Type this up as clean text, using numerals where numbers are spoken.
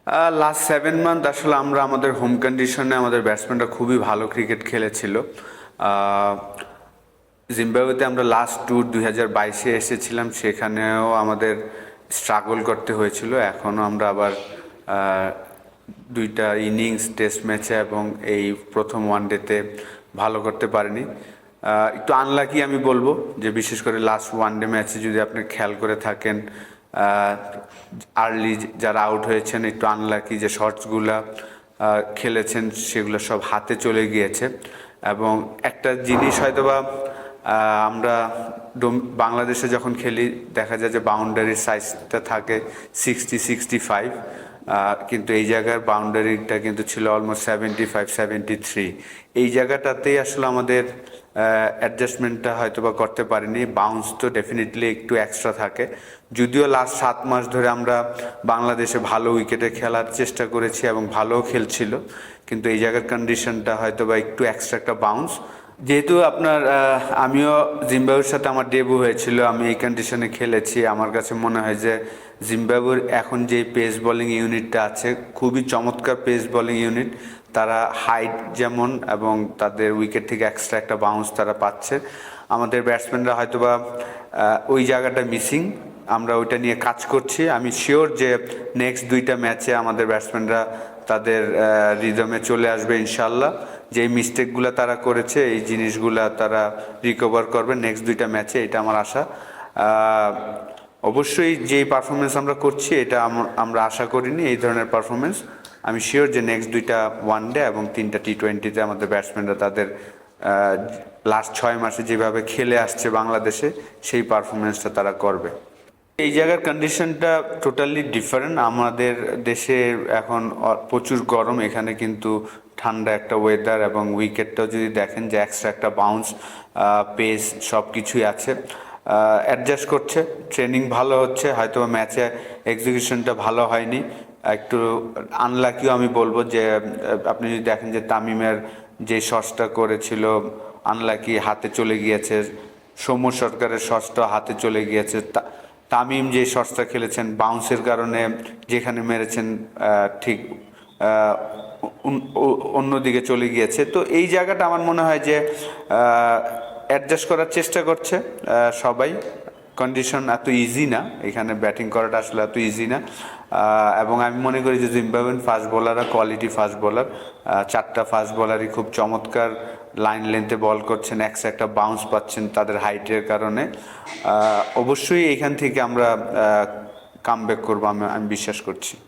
Last 7 month আসলে আমরা আমাদের হোম কন্ডিশনে আমাদের ব্যাটসম্যানরা খুবই ভালো ক্রিকেট খেলেছিল। জিম্বাবুয়েতে আমরা লাস্ট ট্যুর 2022-এ এসেছিলাম, সেখানেও আমাদের স্ট্রাগল করতে হয়েছিল। এখনও আমরা আবার দুইটা ইনিংস টেস্ট ম্যাচে এবং এই প্রথম ওয়ানডেতে ভালো করতে পারিনি। একটু আনলাকি আমি বলবো, যে বিশেষ করে লাস্ট ওয়ানডে ম্যাচে যদি আপনি খেয়াল করে থাকেন, আর্লি যারা আউট হয়েছেন একটু আনলাকি, যে শটসগুলা খেলেছেন সেগুলো সব হাতে চলে গিয়েছে। এবং একটা জিনিস হয়তোবা আমরা বাংলাদেশে যখন খেলি দেখা যায় যে বাউন্ডারির সাইজটা থাকে 60-65, কিন্তু এই জায়গার বাউন্ডারিটা কিন্তু ছিল অলমোস্ট 75-73। এই জায়গাটাতেই আসলে আমাদের অ্যাডজাস্টমেন্টটা হয়তো বা করতে পারিনি। বাউন্স তো ডেফিনেটলি একটু এক্সট্রা থাকে, যদিও লাস্ট 7 মাস ধরে আমরা বাংলাদেশে ভালো উইকেটে খেলার চেষ্টা করেছি এবং ভালোও খেলছিল, কিন্তু এই জায়গার কন্ডিশনটা হয়তো বা একটু এক্সট্রা একটা বাউন্স। যেহেতু আপনার আমিও জিম্বাবুয়ের সাথে আমার ডেবু হয়েছিল, আমি এই কন্ডিশনে খেলেছি। আমার কাছে মনে হয় যে জিম্বাবুয়ের এখন যে পেস বোলিং ইউনিটটা আছে খুবই চমৎকার পেস বোলিং ইউনিট। তারা হাইট যেমন এবং তাদের উইকেট থেকে এক্সট্রা একটা বাউন্স তারা পাচ্ছে। আমাদের ব্যাটসম্যানরা হয়তোবা ওই জায়গাটা মিসিং, আমরা ওইটা নিয়ে কাজ করছি। আমি শিওর যে নেক্সট 2টা ম্যাচে আমাদের ব্যাটসম্যানরা তাদের রিদমে চলে আসবে ইনশাল্লাহ। যেই মিস্টেকগুলো তারা করেছে এই জিনিসগুলা তারা রিকভার করবে নেক্সট 2টা ম্যাচে, এটা আমার আশা। অবশ্যই যেই পারফরমেন্স আমরা করছি এটা আমরা আশা করিনি এই ধরনের পারফরমেন্স। আমি শিওর যে নেক্সট 2টা ওয়ানডে এবং 3টা টি20-তে আমাদের ব্যাটসম্যানরা তাদের লাস্ট 6 মাসে যেভাবে খেলে আসছে বাংলাদেশে সেই পারফরমেন্সটা তারা করবে। এই জায়গার কন্ডিশনটা টোটালি ডিফারেন্ট। আমাদের দেশে এখন প্রচুর গরম, এখানে কিন্তু ঠান্ডা একটা ওয়েদার, এবং উইকেটটাও যদি দেখেন যে এক্সট্রা একটা বাউন্স, পেস সব কিছুই আছে। অ্যাডজাস্ট করছে, ট্রেনিং ভালো হচ্ছে, হয়তো ম্যাচে এক্সিকিউশনটা ভালো হয়নি, একটু আনলাকিও আমি বলবো। যে আপনি যদি দেখেন যে তামিমের যে শটটা করেছিল আনলাকি, হাতে চলে গিয়েছে। সৌম্য সরকারের শটটা হাতে চলে গিয়েছে। তামিম যে শটটা খেলেছেন বাউন্সের কারণে যেখানে মেরেছেন ঠিক অন্যদিকে চলে গিয়েছে। তো এই জায়গাটা আমার মনে হয় যে অ্যাডজাস্ট করার চেষ্টা করছে সবাই। কন্ডিশন এত ইজি না, এখানে ব্যাটিং করাটা আসলে এত ইজি না। এবং আমি মনে করি যে Zimbabwean fast বোলাররা quality fast bowler, 4টা ফাস্ট বোলারই খুব চমৎকার লাইন লেন্থে বল করছেন, একটা বাউন্স পাচ্ছেন তাদের হাইটের কারণে। অবশ্যই এখান থেকে আমরা কামব্যাক করবো, আমি বিশ্বাস করছি।